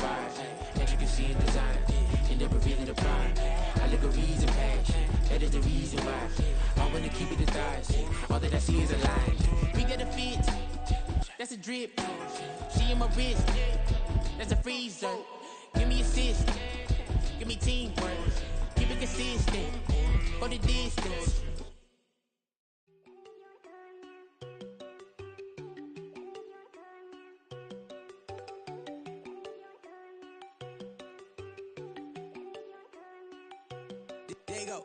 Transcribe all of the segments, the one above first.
rise. As you can see in design, end up revealing the prime. I look a reason passion, that is the reason why. I wanna keep it the thighs, all that I see is a line. We got a fit, that's a drip. She in my wrist, that's a freezer. Give me assist, give me teamwork. Keep it consistent, for the distance. There you go.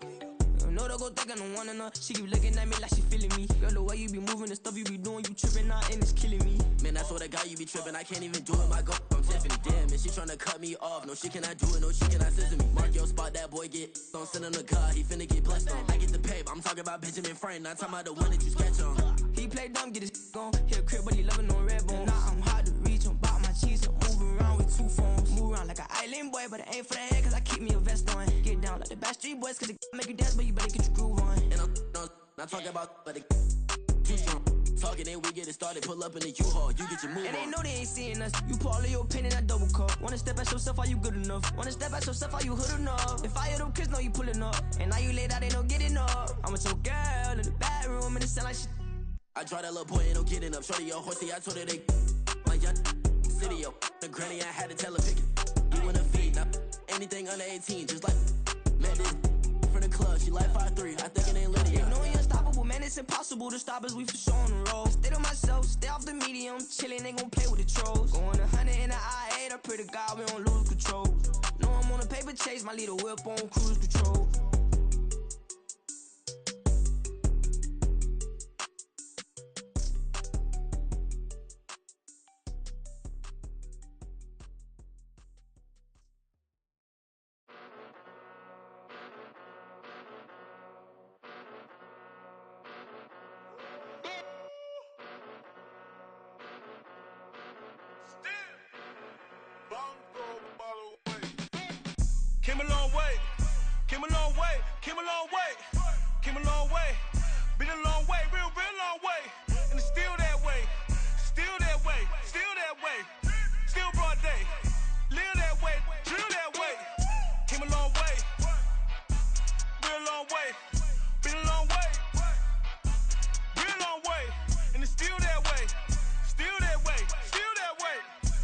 No, don't go think I don't wanna know. She keep looking at me like she feeling me. Girl, the way you be moving, the stuff you be doing, you tripping out and it's killing me. Man, I swear to God, you be tripping. I can't even do it. My go from Tiffany. Damn, and she tryna cut me off. No, she cannot do it. No, she cannot scissor me. Mark your spot, that boy get on. Send him to God, he finna get blessed on. I get the paper. I'm talking about Benjamin Franklin. Not talking about the one that you sketch on. He play dumb, get his gone. He a crib, but he loving on red bone. Now I'm hard to reach. I'm bout my cheese. I'm moving around with 2 phones. Move around like an island boy, but it ain't for the head, cause I keep me a vest on. Get down like the Backstreet Boys, cause it make you dance, but you better get your groove on. And I'm not talking about, but it too strong. Talking and we get it started, pull up in the U-Haul, you get your move and on. they know they ain't seeing us. You put all of your pen in that double cup. Wanna step at yourself, are you good enough? Wanna step at yourself, are you hood enough? If I hear them kids know you pulling up, and now you laid out, they don't get enough. I'm with your girl in the bedroom, and it sound like shit. I draw that little boy, ain't no getting up. Shorty, your horsey, I told her they my young city, yo. The granny, I had to tell her pick it. You in a feed, now anything under 18, just like met this from the club. She like 5'3", I think it ain't Lydia. You know you're unstoppable, man, it's impossible to stop us, we for sure on the road. Stay to myself, stay off the medium, chillin', they gon' play with the trolls. Going 100 in the I-8, I pray to God we don't lose control. Know I'm on a paper chase, my leader whip on cruise control. Came a long way, came a long way, came a long way, came a long way, been a long way, real long way, and it's still that way, still that way, still that way, still broad day, live that way, drill that way, came a long way, real long way, been a long way, real long way, and it's still that way, still that way, still that way,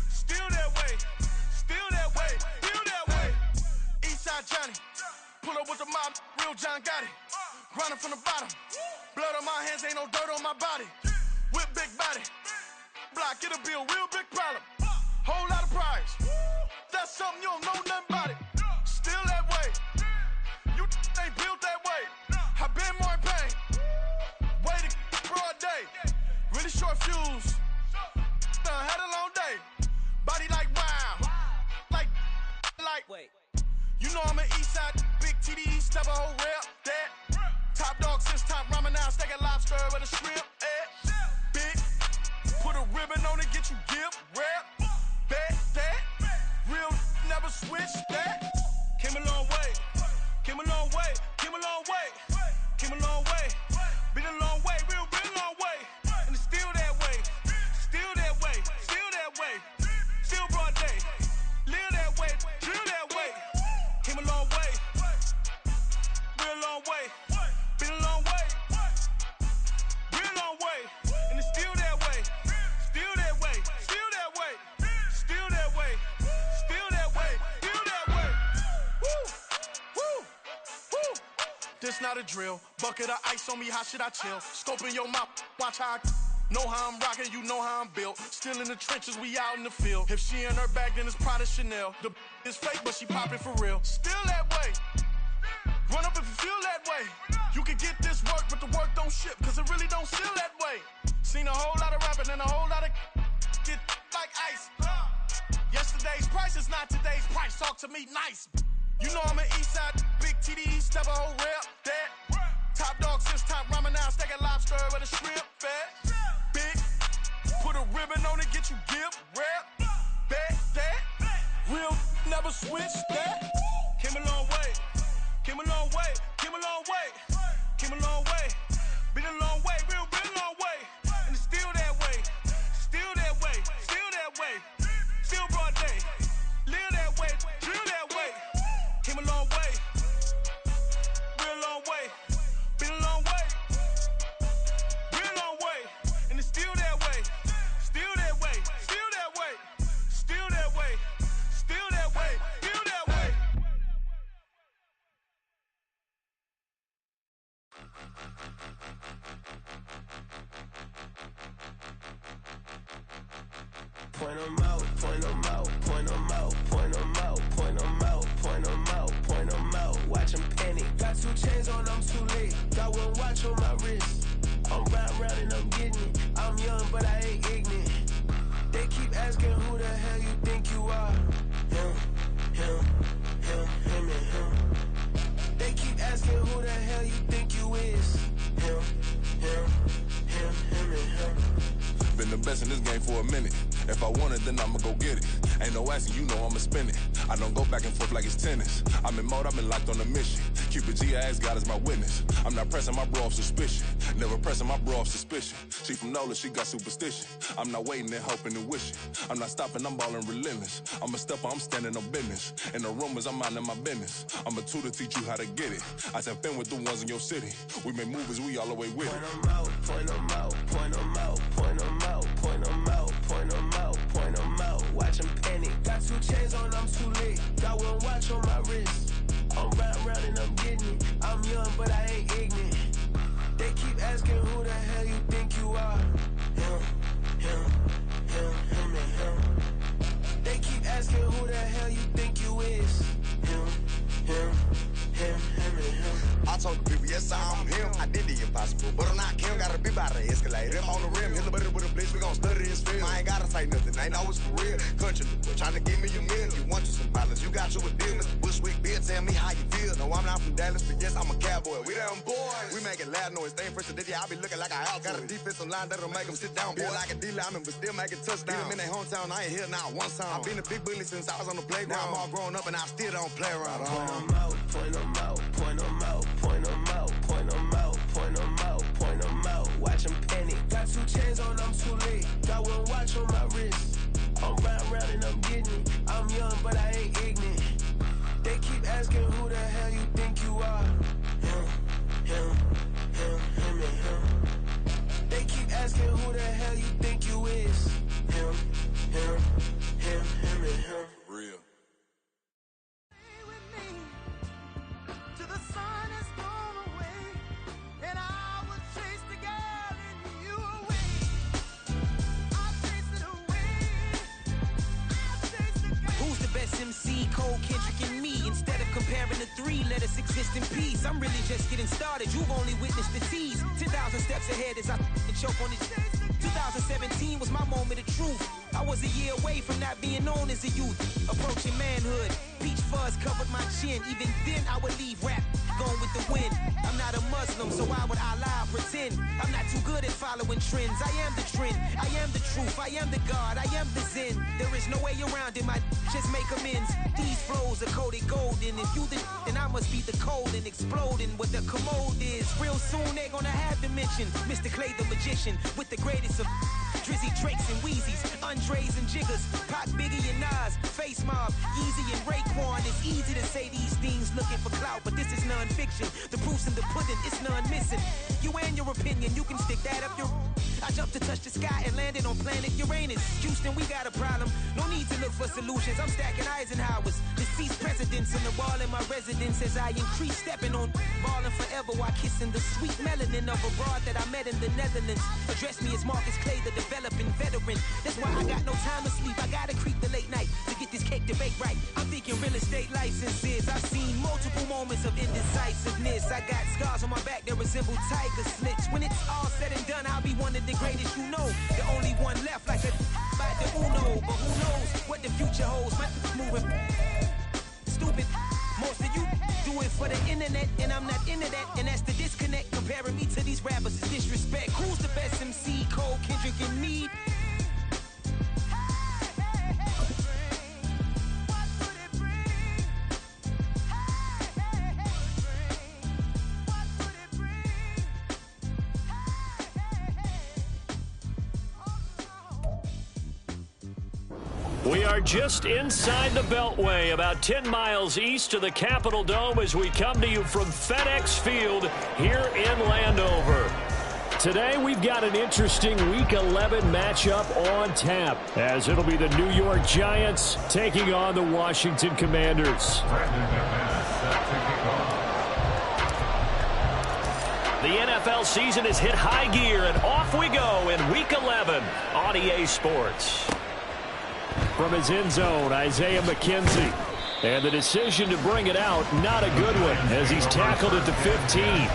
still that way, still that way, still that way. Eastside Johnny, pull up with the mob, real John Gotti. Grinding from the bottom, blood on my hands, ain't no dirt on my body. Whip big body, block, get a bill, real big problem. Whole lot of prize, that's something you don't know nothing about it. Still that way, you ain't built that way. I been more in pain, way to broad day. Really short fuse, had a long day. Body like wow, like. Wait. You know I'm an Eastside, big TDE, step a whole rep, that. Top dog since top ramen now, stack a lobster with a shrimp, Big, put a ribbon on it, get you gift, rep, bet, that. Real, never switch, that. Came a long way, came a long way, came a long way, came a long way. Been a long way, real long way. And it's still that way, still that way, still that way. Still broad day, live that way, drill that way. Came a long way, real long way, been a long way, real long way, and it's still that way, still that way, still that way, still that way, still that way, still that way. Woo, woo, woo. This not a drill, bucket of ice on me, how should I chill? Scoping your mouth, watch how I know how I'm rocking, you know how I'm built. Still in the trenches, we out in the field. If she in her bag, then it's Prada Chanel. The is fake, but she poppin' for real. Still that way. Run up if you feel that way. You can get this work, but the work don't ship, cause it really don't feel that way. Seen a whole lot of rapping and a whole lot of get like ice. Yesterday's price is not today's price. Talk to me nice. You know I'm an Eastside, big TDE, step a whole rep, that. Top dog since top ramen now, stack a lobster with a shrimp, fat. Big, put a ribbon on it, get you gift, rep, bet, that. Real, never switch, that. Came a long way, came a long way, came a long way, came a long way. Been a long way, real long way. And it's still that way, still that way, still that way. Still broad day, that way, still that way, still that way, still that way, still that way, still that way. Point 'em out, point 'em out, point 'em out, point 'em out, point 'em out, point 'em out, point 'em out. Watch 'em panic. Got 2 chains on, I'm too late. Got 1 watch on my wrist. I'm riding round and I'm getting it. I'm young, but I ain't ignorant. They keep asking who the hell you think you are. Him, him, him, him, and him. They keep asking who the hell you think you is. Him, him, him, him, and him. Been the best in this game for a minute. If I want it, then I'ma go get it. Ain't no asking, you know I'ma spin it. I don't go back and forth like it's tennis. I'm in mode, I've been locked on a mission. Cupid G, I ask God as my witness. I'm not pressing my bro off suspicion. Never pressing my bro off suspicion. She from NOLA, she got superstition. I'm not waiting and hoping and wishing. I'm not stopping, I'm balling relentless. I'm a stepper, I'm standing on business. In the rumors, I'm minding my business. I'm a tutor, teach you how to get it. I tap in with the ones in your city. We make movies, we all the way with it. Point 'em out, point 'em out, point 'em out, point 'em out, point 'em out, point 'em out, point 'em out. Watch 'em panic. Got 2 chains on, I'm too late. Got 1 watch on my wrist. I'm riding round and I'm getting it. I'm young, but I ain't ignorant. They keep asking who the hell you think you are. Him, him, him, him, and him. They keep asking who the hell you think you is. Him, him, him, him, and him. I told the people, yes, I'm him. I did the impossible, but I'm not Kim. Gotta be by the escalator. Him on the rim, hit the butter with a blitz. We gon' study his film. I ain't gotta say nothing, ain't know it's for real. Country, trying to give me a meal. You want you some balance, you got you a deal. Mr. Bushwick, Bill, tell me how you feel. No, I'm not from Dallas, but yes, I'm a cowboy. We them boys. We making loud noise. Staying fresh today, I be looking like a house. Got a defensive line that'll make them sit down. Boy, like a D-lineman, but still making touchdowns. Beat them in their hometown, I ain't here now one time. I been a big bully since I was on the playground. Now I'm all grown up and I still don't play around. Point 'em out, point 'em out, point 'em out, point 'em out, point 'em out, point 'em out, point 'em out. Watch 'em panic. Got 2 chains on, I'm too late. Got 1 watch on my wrist. I'm riding round and I'm getting it. I'm young, but I ain't ignorant. They keep asking who the hell you think you are. Him, him, him, him, and him. They keep asking who the hell you think you is. Him, him, him, him, and him. Real. MC, Cole, Kendrick, and me. Instead of comparing the 3, let us exist in peace. I'm really just getting started. You've only witnessed the tease. 10,000 steps ahead as I choke on it. 2017 was my moment of truth. I was a year away from not being known as a youth. Approaching manhood. Peach fuzz covered my chin. Even then I would leave rap going with the wind. I'm not a Muslim, so why would I lie or pretend? I'm not too good at following trends. I am the trend. I am the truth. I am the God. I am the Zen. There is no way around it. My just make amends. These flows are coated golden. If you then I must be the cold and exploding what the commode is. Real soon they're gonna have to mention Mr. Clay the magician with the greatest of Drizzy, Drakes, and Wheezies, Andres and Jiggers, Pac, Biggie, and Nas, Face Mob, Yeezy, and Raekwon. It's easy to say these things looking for clout, but this is non-fiction. The proof's in the pudding, it's none missing. You and your opinion, you can stick that up your... I jumped to touch the sky and landed on planet Uranus. Houston, we got a problem. No need to look for solutions. I'm stacking Eisenhower's. Deceased presidents in the wall in my residence as I increase stepping on balling forever while kissing the sweet melanin of a broad that I met in the Netherlands. Address me as Marcus Clay, the developing veteran. That's why I got no time to sleep. I gotta creep the late night to get this cake debate right. I'm thinking real estate licenses. I've seen multiple moments of indecisiveness. I got scars on my back that resemble tiger slits. When it's all said and done, I'll be one of the greatest you know. The only one left like a by the Uno. But who knows what the future holds. My moving stupid. Most of you do it for the internet, and I'm not into that. And that's the disconnect. Comparing me to these rappers is disrespect. Who's the best MC? Cole, Kendrick, and me? We are just inside the Beltway, about 10 miles east of the Capitol Dome as we come to you from FedEx Field here in Landover. Today we've got an interesting Week 11 matchup on tap, as it'll be the New York Giants taking on the Washington Commanders. The NFL season has hit high gear, and off we go in Week 11 on EA Sports. From his end zone, Isaiah McKenzie. And the decision to bring it out, not a good one, as he's tackled at the 15.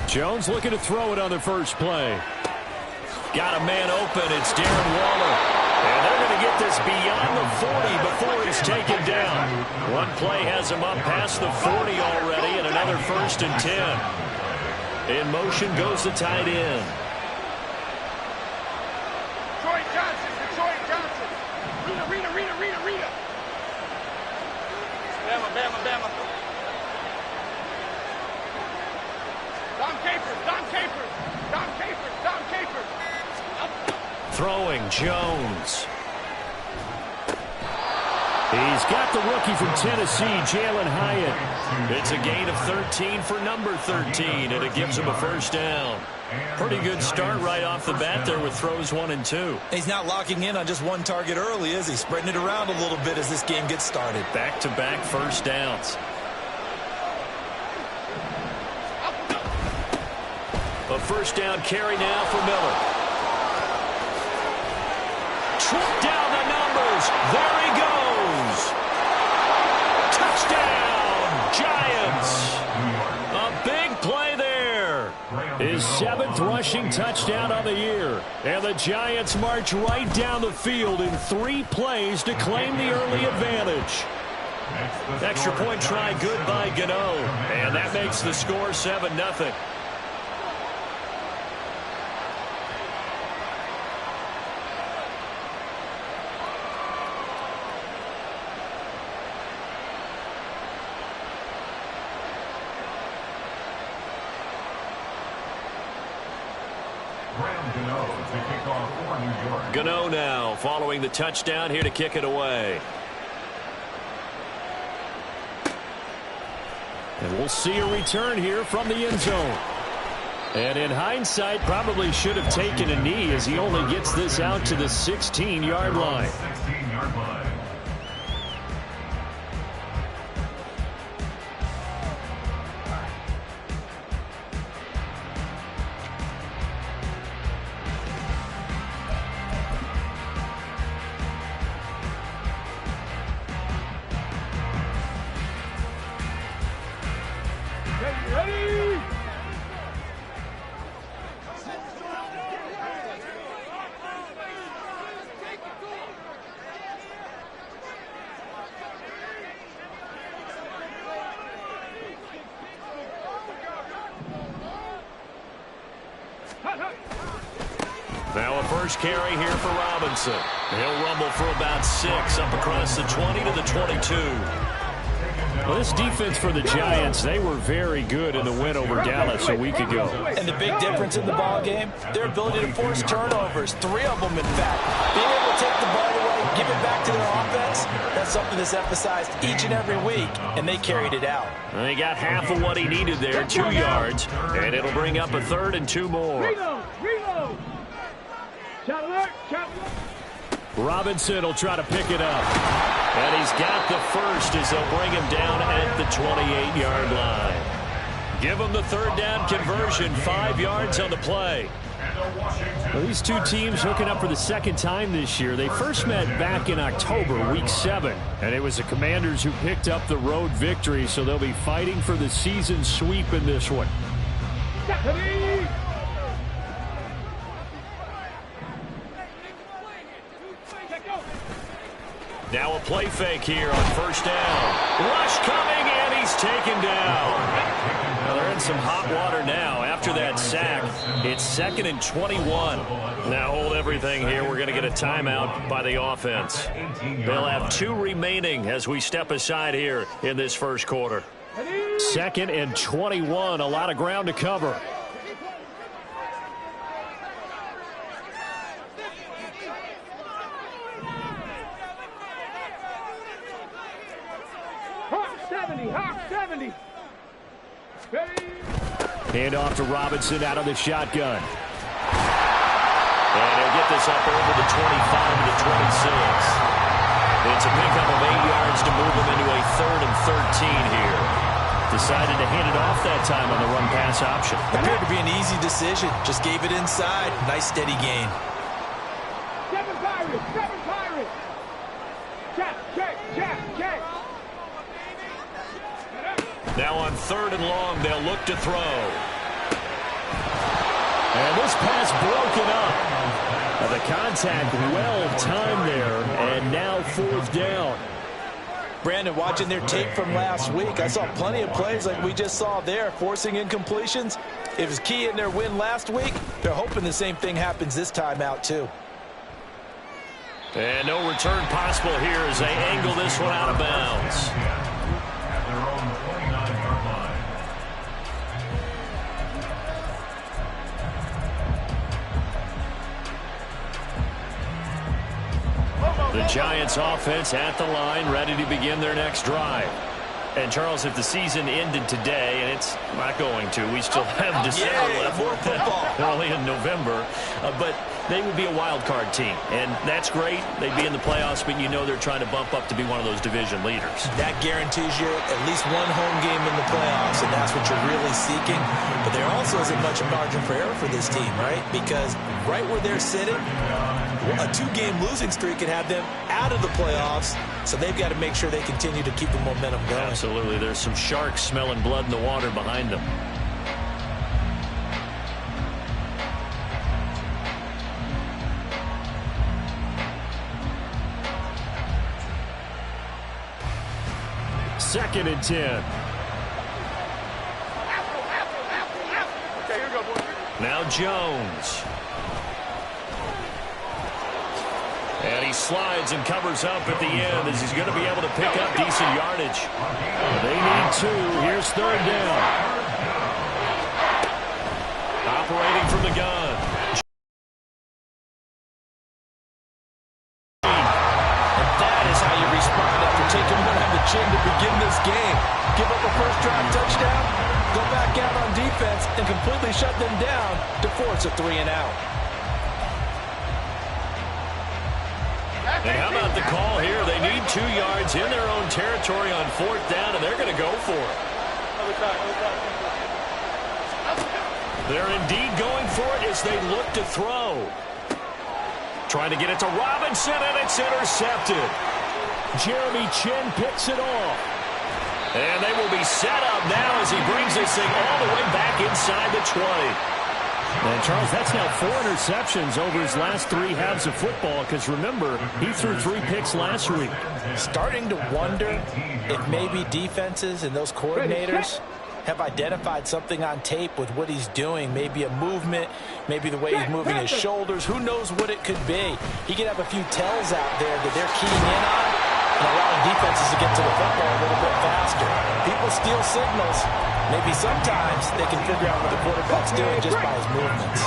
Jones looking to throw it on the first play. Got a man open. It's Darren Waller. And they're going to get this beyond the 40 before he's taken down. One play has him up past the 40 already, and another 1st and 10. In motion goes the tight end. Detroit Johnson. Rita. Bama. Dom Capers. Throwing Jones. He's got the rookie from Tennessee, Jalen Hyatt. It's a gain of 13 for number 13, and it gives him a first down. Pretty good start right off the bat there with throws 1 and 2. He's not locking in on just one target early, is he? Spreading it around a little bit as this game gets started. Back-to-back first downs. A first down carry now for Miller. Trip down the numbers. There he goes. Touchdown, Giants. A big play there. His 7th rushing touchdown on the year. And the Giants march right down the field in 3 plays to claim the early advantage. Extra point try good by Gano. And that makes the score 7-0. Gano now following the touchdown here to kick it away. And we'll see a return here from the end zone. And in hindsight, probably should have taken a knee as he only gets this out to the 16-yard line. Now a first carry here for Robinson. He'll rumble for about 6 up across the 20 to the 22. Well, this defense for the Giants, they were very good in the win over Dallas a week ago. And the big difference in the ball game, their ability to force turnovers, 3 of them in fact. Being able to take the ball away, give it back to their offense, that's something that's emphasized each and every week, and they carried it out. And they got half of what he needed there, 2 yards, and it'll bring up a 3rd and 2 more. Reload. Robinson will try to pick it up. And he's got the first as they'll bring him down at the 28-yard line. Give him the 3rd down conversion, 5 yards on the play. Well, these two teams hooking up for the 2nd time this year. They first met back in October, week 7. And it was the Commanders who picked up the road victory, so they'll be fighting for the season sweep in this one. Now a play fake here on 1st down. Rush coming, and he's taken down. Well, they're in some hot water now. After that sack, it's 2nd and 21. Now hold everything here. We're going to get a timeout by the offense. They'll have 2 remaining as we step aside here in this first quarter. 2nd and 21. A lot of ground to cover. Hawk 70. Hand off to Robinson out of the shotgun. And he'll get this up over the 25 to the 26. It's a pickup of 8 yards to move him into a 3rd and 13 here. Decided to hand it off that time on the run-pass option. Appeared to be an easy decision. Just gave it inside. Nice steady gain. 7 Pirates. Check. Now on 3rd and long, they'll look to throw. And this pass broken up. The contact well timed there, and now 4th down. Brandon, watching their tape from last week, I saw plenty of plays like we just saw there, forcing incompletions. It was key in their win last week. They're hoping the same thing happens this time out, too. And no return possible here as they angle this one out of bounds. The Giants offense at the line, ready to begin their next drive. And, Charles, if the season ended today, and it's not going to, we still have December left, early in November, but they would be a wild card team, and that's great. They'd be in the playoffs, but you know they're trying to bump up to be one of those division leaders. That guarantees you at least one home game in the playoffs, and that's what you're really seeking. But there also isn't much margin for error for this team, right? Because right where they're sitting, a 2-game losing streak could have them out of the playoffs, so they've got to make sure they continue to keep the momentum going. Absolutely. There's some sharks smelling blood in the water behind them. Second and 10. Okay, here we go, boys. Now Jones. And he slides and covers up at the end as he's going to be able to pick up decent yardage. They need 2. Here's 3rd down. Operating from the gun. And that is how you respond after taking one on the chin to begin this game. Give up a first drive touchdown, go back out on defense, and completely shut them down to force a 3-and-out. And how about the call here? They need 2 yards in their own territory on 4th down, and they're going to go for it. They're indeed going for it as they look to throw. Trying to get it to Robinson, and it's intercepted. Jeremy Chinn picks it off. And they will be set up now as he brings this thing all the way back inside the 20. And, Charles, that's now 4 interceptions over his last 3 halves of football because, remember, he threw 3 picks last week. Starting to wonder if maybe defenses and those coordinators have identified something on tape with what he's doing. Maybe a movement, maybe the way he's moving his shoulders. Who knows what it could be? He could have a few tells out there that they're keying in on and allowing defenses to get to the football a little bit faster. People steal signals. Maybe sometimes they can figure out what the quarterback's doing just by his movements.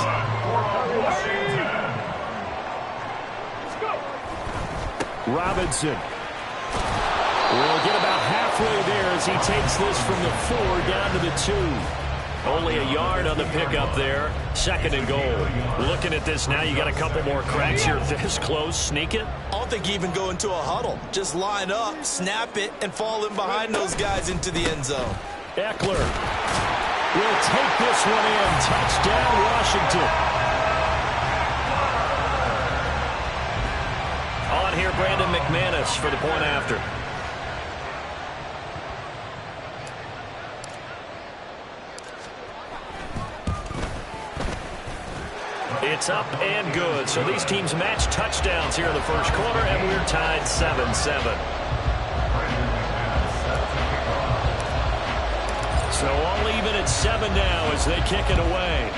Robinson will get about halfway there as he takes this from the 4 down to the 2. Only a yard on the pickup there. 2nd and goal. Looking at this now, you got a couple more cracks here this close. Sneak it. I don't think even go into a huddle. Just line up, snap it, and fall in behind those guys into the end zone. Eckler will take this one in. Touchdown, Washington. On here, Brandon McManus for the point after. It's up and good. So these teams match touchdowns here in the first quarter, and we're tied 7-7. So all even at 7 now as they kick it away.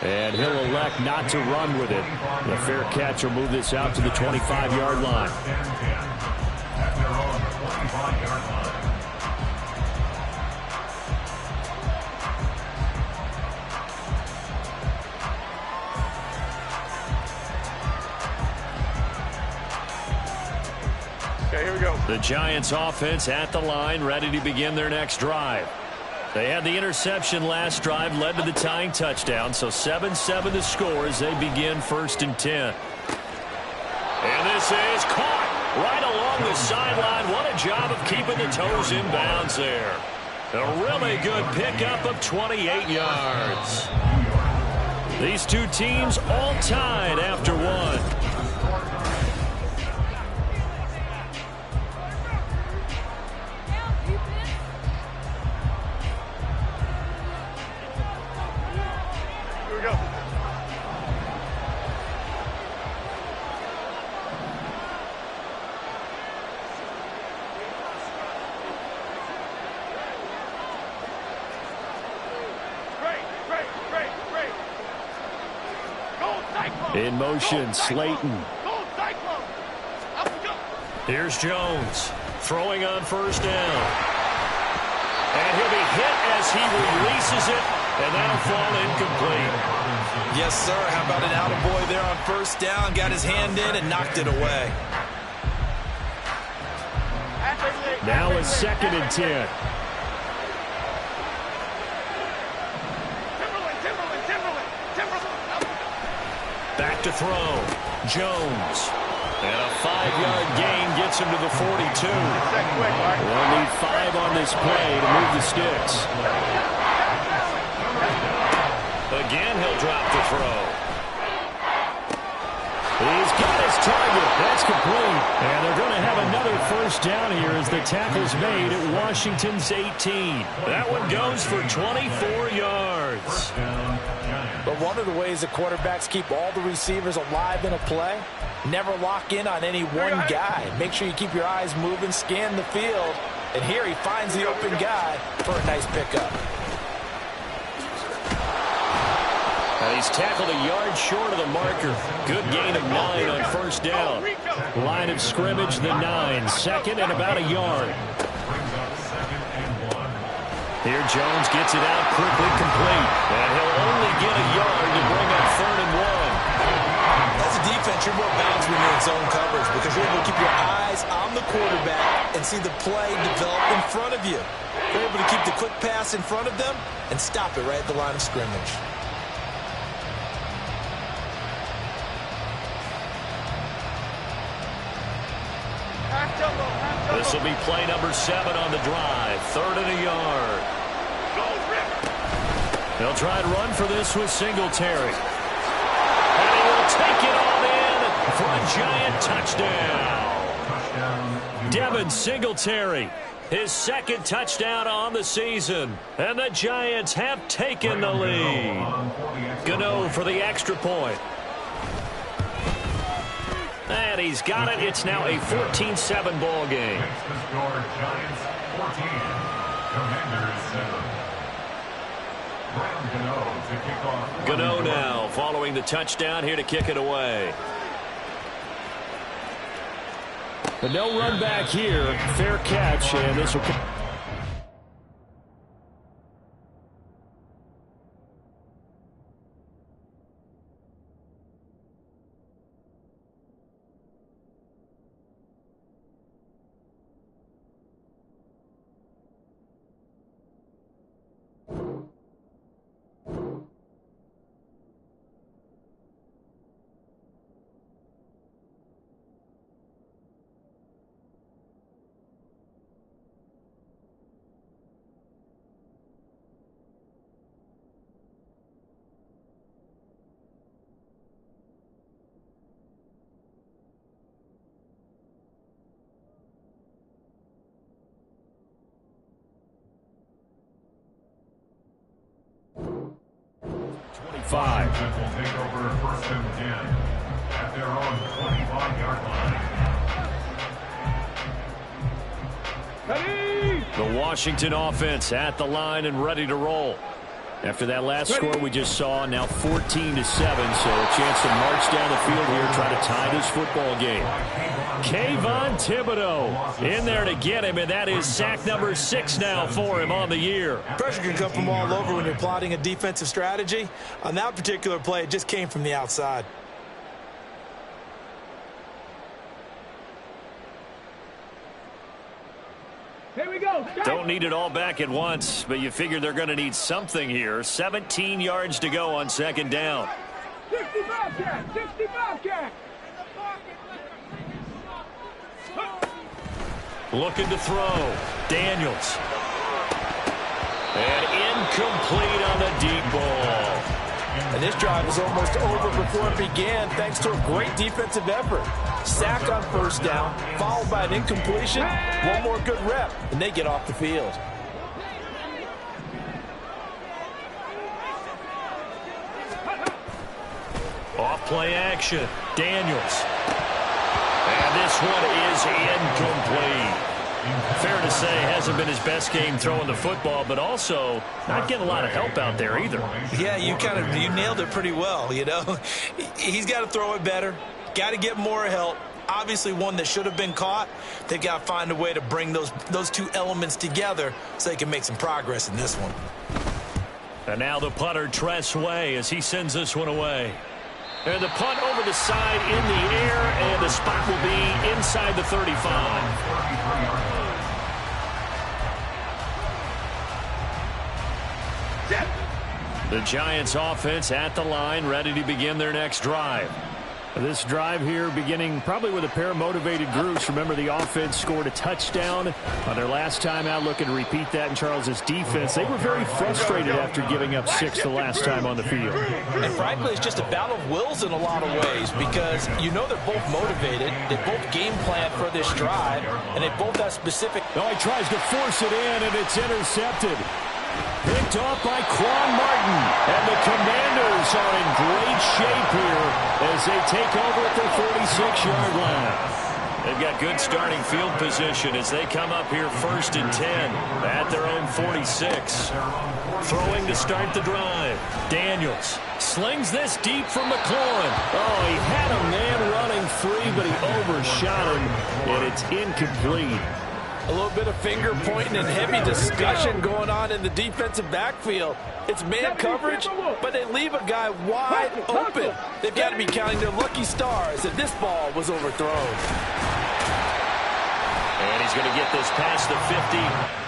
And he'll elect not to run with it. The fair catch will move this out to the 25-yard line. Okay, here we go. The Giants offense at the line, ready to begin their next drive. They had the interception last drive, led to the tying touchdown, so 7-7 the score as they begin 1st and 10. And this is caught right along the sideline. What a job of keeping the toes in bounds there. A really good pickup of 28 yards. These two teams all tied after one. In motion, Slayton. Here's Jones, throwing on 1st down. And he'll be hit as he releases it, and that'll fall incomplete. Yes, sir. How about an attaboy there on 1st down? Got his hand in and knocked it away. Now it's 2nd and 10. Back to throw. Jones. And a 5-yard gain gets him to the 42. They'll need 5 on this play to move the sticks. Again, he'll drop the throw. He's got his target. That's complete. And they're going to have another 1st down here as the tackle's made at Washington's 18. That one goes for 24 yards. But one of the ways the quarterbacks keep all the receivers alive in a play, never lock in on any one guy. Make sure you keep your eyes moving, scan the field. And here he finds the open guy for a nice pickup. He's tackled a yard short of the marker. Good gain of 9 on 1st down. Line of scrimmage, the 9. 2nd and about a yard. Here Jones gets it out quickly, complete. And he'll only get a yard to bring up 3rd and 1. As a defense, you're more balanced when you're in zone coverage because you're able to keep your eyes on the quarterback and see the play develop in front of you. You're able to keep the quick pass in front of them and stop it right at the line of scrimmage. This will be play number 7 on the drive. 3rd and a yard. They'll try and run for this with Singletary. And he will take it on in for a Giant touchdown. Devin Singletary, his 2nd touchdown on the season. And the Giants have taken the lead. Gano for the extra point. And he's got it. It's now a 14-7 ball game. Giants 14, Commanders 7. Gano now following the touchdown here to kick it away. But no run back here. Fair catch, and this will... Five. Will take over 1st and 10 at their own 25-yard line. Ready? The Washington offense at the line and ready to roll. After that last score we just saw, now 14-7, so a chance to march down the field here, try to tie this football game. Kayvon Thibodeaux in there to get him, and that is sack number 6 now for him on the year. Pressure can come from all over when you're plotting a defensive strategy. On that particular play, it just came from the outside. Here we go. Don't need it all back at once, but you figure they're going to need something here. 17 yards to go on second down. 60 Bobcat, 60 Bobcat. Looking to throw. Daniels. And incomplete on the deep ball. And this drive is almost over before it began thanks to a great defensive effort. Sack on first down, followed by an incompletion. One more good rep, and they get off the field. Off play action. Daniels. And this one is incomplete. Fair to say, hasn't been his best game throwing the football, but also not getting a lot of help out there either. Yeah, you nailed it pretty well, you know. He's got to throw it better, got to get more help. Obviously one that should have been caught. They've got to find a way to bring those two elements together so they can make some progress in this one. And now the punter, Tress Way, as he sends this one away. And the punt over the side in the air, and the spot will be inside the 35. The Giants offense at the line, ready to begin their next drive. This drive here beginning probably with a pair of motivated groups. Remember, the offense scored a touchdown on their last time out, looking to repeat that in Charles's defense. They were very frustrated after giving up 6 the last time on the field. And frankly, it's just a battle of wills in a lot of ways because you know they're both motivated. They both game plan for this drive, and they both have specific. Oh, he tries to force it in, and it's intercepted. Picked off by Quan Martin. And the Commanders are in great shape here as they take over at their 46-yard line. They've got good starting field position as they come up here 1st and 10 at their own 46. Throwing to start the drive. Daniels slings this deep from McLaurin. Oh, he had a man running free, but he overshot him, and it's incomplete. A little bit of finger pointing and heavy discussion going on in the defensive backfield. It's man coverage, but they leave a guy wide open. They've got to be counting their lucky stars that this ball was overthrown. And he's going to get this past the 50.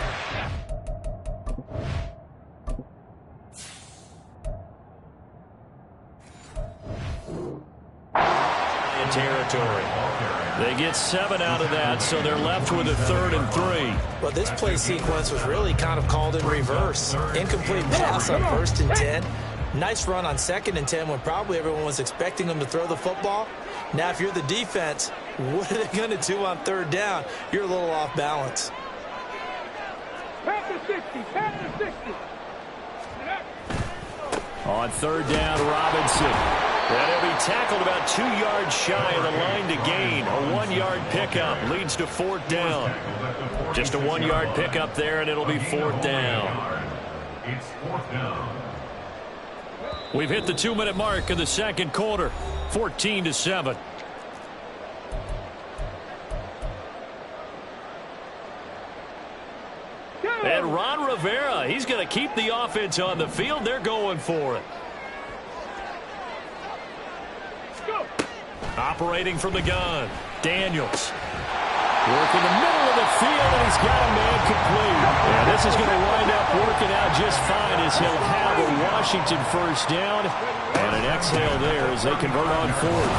Territory. They get 7 out of that, so they're left with a 3rd and 3. Well, this play sequence was really kind of called in reverse. Incomplete pass on 1st and 10. Nice run on 2nd and 10 when probably everyone was expecting them to throw the football. Now, if you're the defense, what are they going to do on 3rd down? You're a little off balance. Panther 60, Panther 60. On 3rd down, Robinson. And he'll be tackled about 2 yards shy of the line to gain. A 1-yard pickup leads to 4th down. Just a 1-yard pickup there, and it'll be 4th down. It's 4th down. We've hit the 2-minute mark of the second quarter. 14-7. And Ron Rivera, he's going to keep the offense on the field. They're going for it. Operating from the gun, Daniels. Working the middle of the field, and he's got a man complete. And this is going to wind up working out just fine as he'll have a Washington 1st down. And an exhale there as they convert on 4th.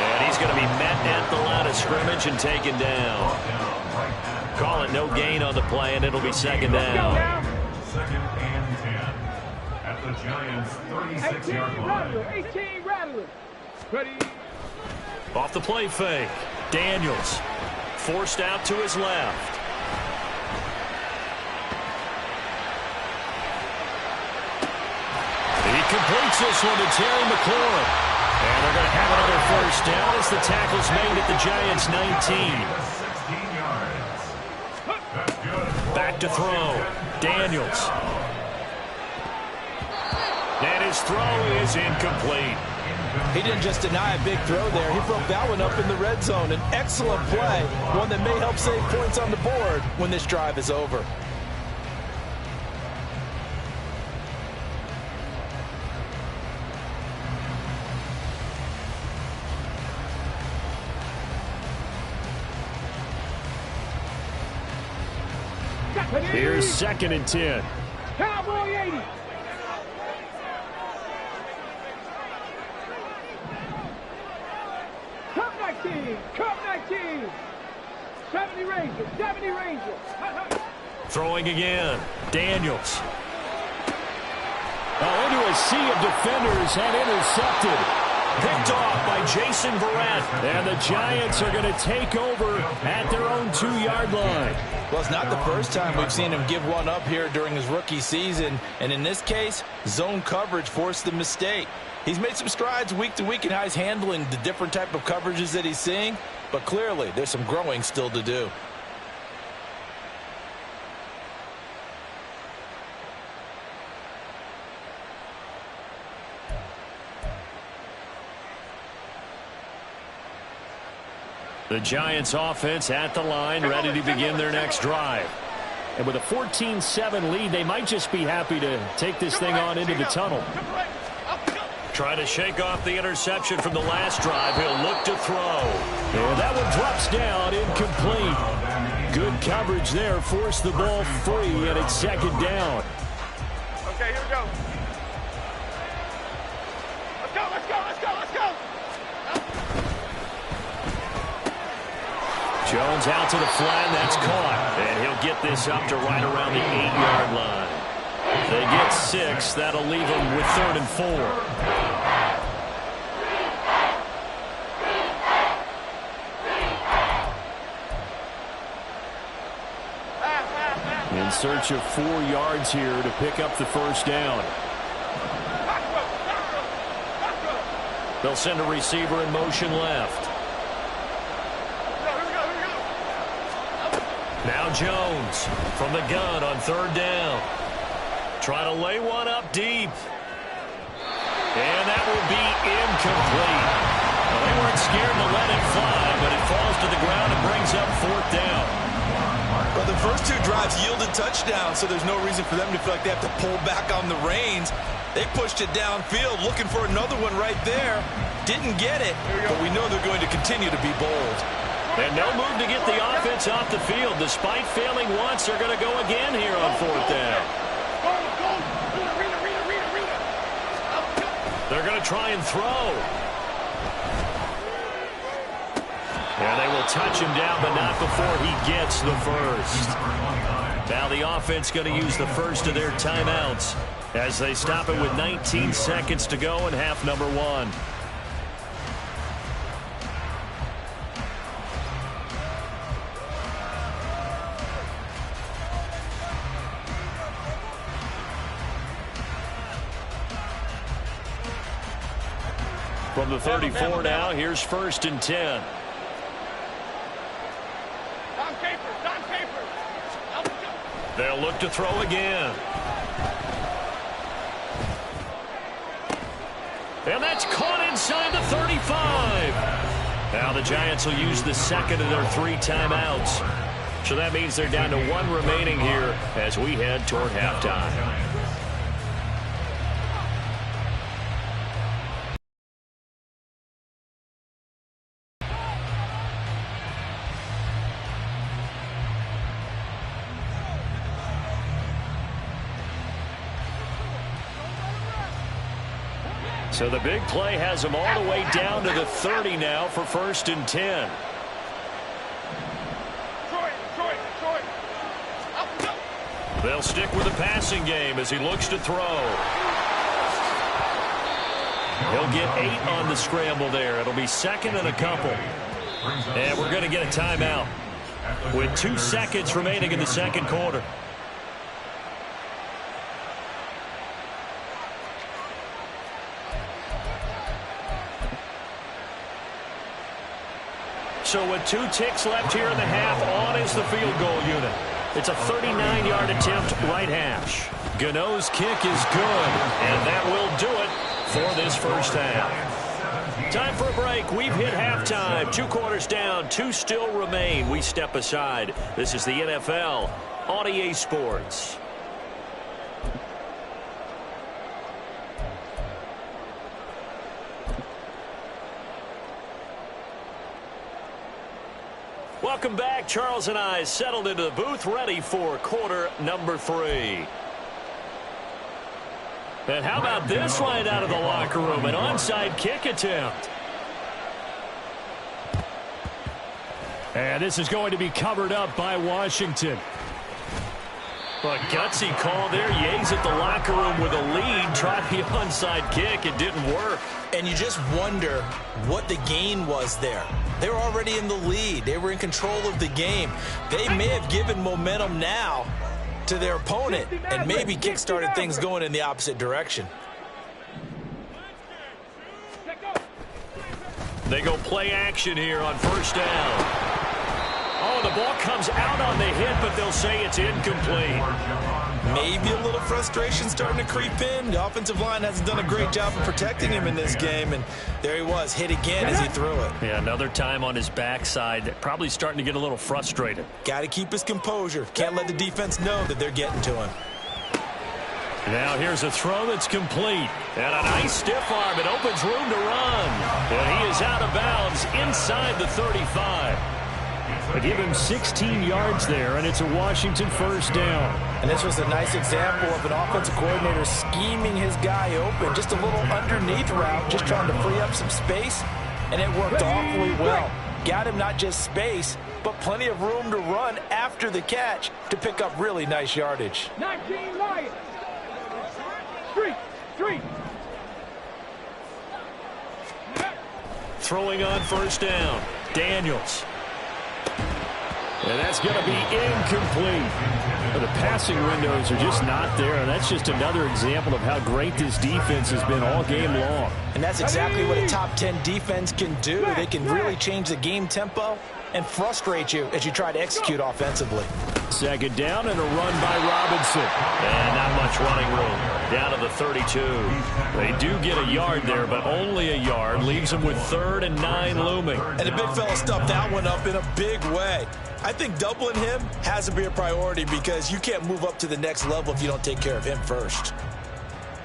And he's going to be met at the line of scrimmage and taken down. Call it no gain on the play, and it'll be 2nd down. 2nd and 10 at the Giants' 36-yard line. 18 Rattler. Ready. Off the play fake. Daniels forced out to his left. He completes this one to Terry McLaurin. And they're going to have another 1st down as the tackle's made at the Giants' 19. to throw. Daniels. And his throw is incomplete. He didn't just deny a big throw there. He broke that one up in the red zone. An excellent play, one that may help save points on the board when this drive is over. Here's 2nd and 10. Cowboy 80. Come 19. Come 19. 70 Rangers. 70 Rangers. Throwing again. Daniels. Into a sea of defenders and intercepted. Picked off by Jason Verrett. And the Giants are going to take over at their own 2-yard line. Well, it's not the first time we've seen him give one up here during his rookie season. And in this case, zone coverage forced the mistake. He's made some strides week to week in how he's handling the different type of coverages that he's seeing. But clearly, there's some growing still to do. The Giants offense at the line, ready to begin their next drive. And with a 14-7 lead, they might just be happy to take this thing on into the tunnel. Try to shake off the interception from the last drive. He'll look to throw. And that one drops down, incomplete. Good coverage there, forced the ball free, and it's 2nd down. Okay, here we go. Let's go, let's go, let's go, let's go. Jones out to the flat, that's caught. And he'll get this up to right around the 8-yard line. They get 6. That'll leave them with 3rd and 4. In search of 4 yards here to pick up the 1st down. They'll send a receiver in motion left. Now Jones from the gun on 3rd down. Try to lay one up deep. And that will be incomplete. Well, they weren't scared to let it fly, but it falls to the ground and brings up 4th down. Well, the first 2 drives yielded touchdowns, so there's no reason for them to feel like they have to pull back on the reins. They pushed it downfield, looking for another one right there. Didn't get it, but we know they're going to continue to be bold. And no move to get the offense off the field. Despite failing once, they're going to go again here on 4th down. They're going to try and throw. And they will touch him down, but not before he gets the first. Now the offense going to use the first of their timeouts as they stop it with 19 seconds to go in half number 1. From the 34 now, here's 1st and 10. They'll look to throw again. And that's caught inside the 35. Now the Giants will use the 2nd of their 3 timeouts. So that means they're down to 1 remaining here as we head toward halftime. So the big play has them all the way down to the 30 now for 1st and 10. They'll stick with the passing game as he looks to throw. He'll get 8 on the scramble there. It'll be 2nd and a couple. And we're going to get a timeout with 2 seconds remaining in the 2nd quarter. So with 2 ticks left here in the half, on is the field goal unit. It's a 39-yard attempt right hash. Gano's kick is good, and that will do it for this first half. Time for a break. We've hit halftime. 2 quarters down, 2 still remain. We step aside. This is the NFL on EA Sports. Welcome back. Charles and I settled into the booth, ready for quarter number 3. And how about this right out of the locker room? An onside kick attempt. And this is going to be covered up by Washington. A gutsy call there. Yates at the locker room with a lead. Tried the onside kick. It didn't work. And you just wonder what the gain was there. They were already in the lead. They were in control of the game. They may have given momentum now to their opponent and maybe kick-started things going in the opposite direction. They go play action here on first down. Oh, the ball comes out on the hit, but they'll say it's incomplete. Maybe a little frustration starting to creep in. The offensive line hasn't done a great job of protecting him in this game, and there he was, hit again as he threw it. Yeah, another time on his backside, probably starting to get a little frustrated. Got to keep his composure. Can't let the defense know that they're getting to him. Now here's a throw that's complete. And a nice stiff arm. It opens room to run. And he is out of bounds inside the 35. They give him 16 yards there, and it's a Washington first down. And this was a nice example of an offensive coordinator scheming his guy open. Just a little underneath route, just trying to free up some space, and it worked awfully well. Got him not just space, but plenty of room to run after the catch to pick up really nice yardage. 19 Lions. Street. Throwing on first down. Daniels. And that's going to be incomplete. The passing windows are just not there, and that's just another example of how great this defense has been all game long. And that's exactly what a top 10 defense can do. They can really change the game tempo and frustrate you as you try to execute offensively. Second down and a run by Robinson. And not much running room. Down to the 32. They do get a yard there, but only a yard. Leaves them with 3rd and 9 looming. And the big fella stuffed that one up in a big way. I think doubling him has to be a priority because you can't move up to the next level if you don't take care of him first.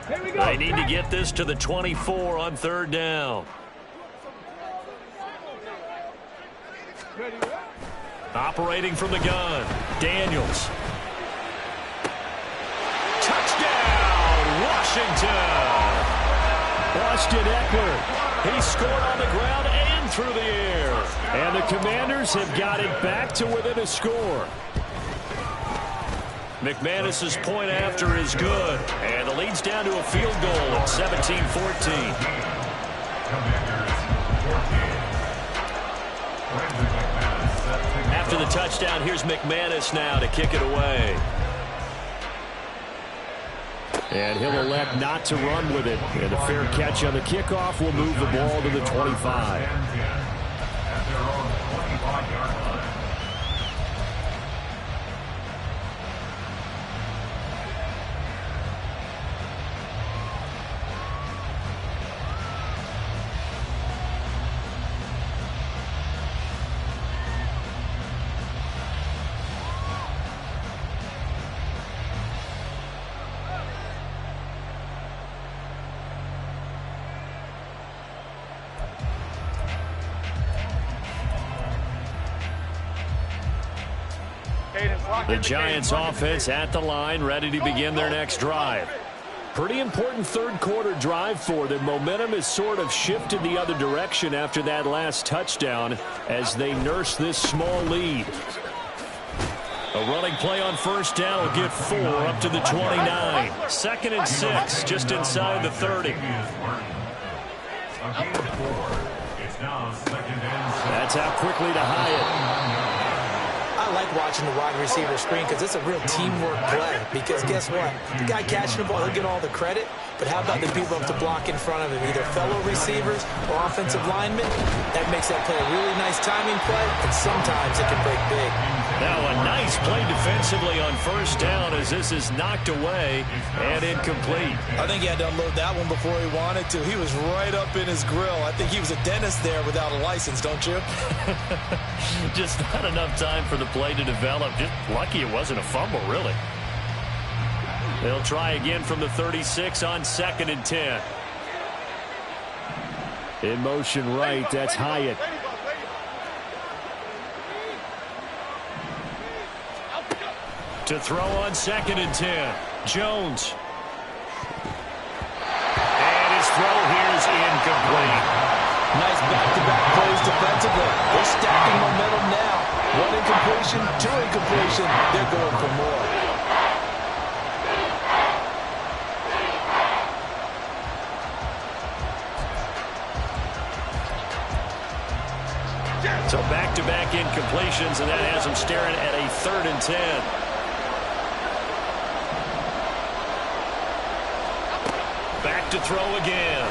Here we go. They need to get this to the 24 on 3rd down. Operating from the gun, Daniels. Touchdown, Washington! Austin Eckler. He scored on the ground and through the air. And the Commanders have got it back to within a score. McManus's point after is good. And the lead's down to a field goal at 17-14. After the touchdown, here's McManus now to kick it away. And he'll elect not to run with it. And a fair catch on the kickoff will move the ball to the 25. The Giants offense at the line, ready to begin their next drive. Pretty important third quarter drive for them. Momentum has sort of shifted the other direction after that last touchdown as they nurse this small lead. A running play on first down will get 4 up to the 29. 2nd and 6, just inside the 30. That's out quickly to Hyatt. I like watching the wide receiver screen because it's a real teamwork play. Because guess what? The guy catching the ball, he'll get all the credit. But how about the people up to block in front of him, either fellow receivers or offensive linemen? That makes that play a really nice timing play, and sometimes it can break big. Now a nice play defensively on first down as this is knocked away and incomplete. I think he had to unload that one before he wanted to. He was right up in his grill. I think he was a dentist there without a license, don't you? Just not enough time for the play to develop. Just lucky it wasn't a fumble, really. They'll try again from the 36 on 2nd and 10. In motion right, that's Hyatt. To throw on 2nd and 10. Jones. And his throw here is incomplete. Nice back-to-back plays defensively. They're stacking momentum now. 1 incompletion, 2 incompletion. They're going for more. So back-to-back incompletions, and that has them staring at a 3rd and 10. Back to throw again.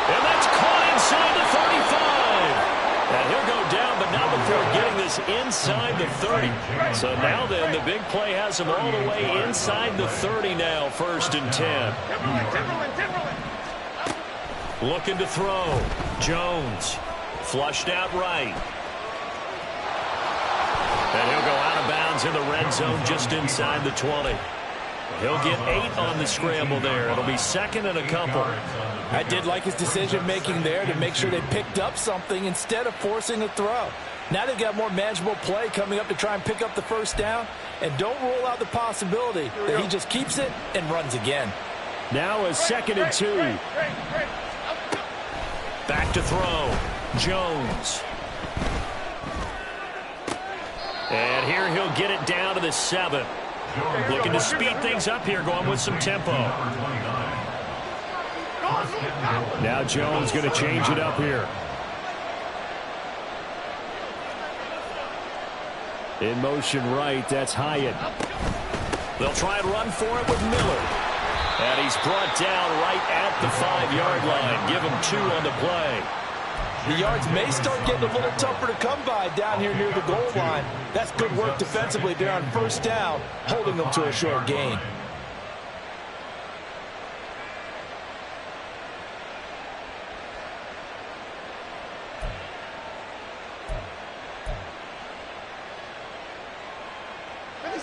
And that's caught inside the 35. And he'll go down, but not before getting this inside the 30. So now then, the big play has him all the way inside the 30 now, 1st and 10. Looking to throw. Jones. Flushed out right. And he'll go out of bounds in the red zone just inside the 20. He'll get 8 on the scramble there. It'll be 2nd and a couple. I did like his decision-making there to make sure they picked up something instead of forcing a throw. Now they've got more manageable play coming up to try and pick up the 1st down. And don't rule out the possibility that he just keeps it and runs again. Now a 2nd and 2. Back to throw. Jones. And here he'll get it down to the 7. Looking to speed things up here, going with some tempo. Now Jones going to change it up here. In motion right, that's Hyatt. They'll try and run for it with Miller. And he's brought down right at the 5-yard line. Give him 2 on the play. The yards may start getting a little tougher to come by down here near the goal line. That's good work defensively there on 1st down, holding them to a short gain.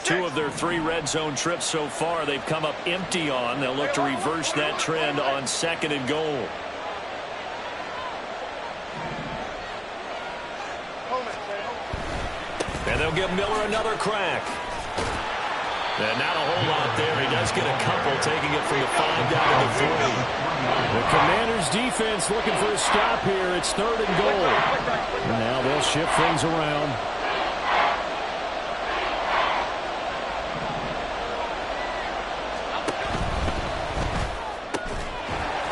Two of their 3 red zone trips so far, they've come up empty on. They'll look to reverse that trend on 2nd and goal. And they'll give Miller another crack. And not a whole lot there. He does get a couple, taking it from the 5 down to the 3. The Commanders' defense looking for a stop here. It's 3rd and goal. And now they'll shift things around.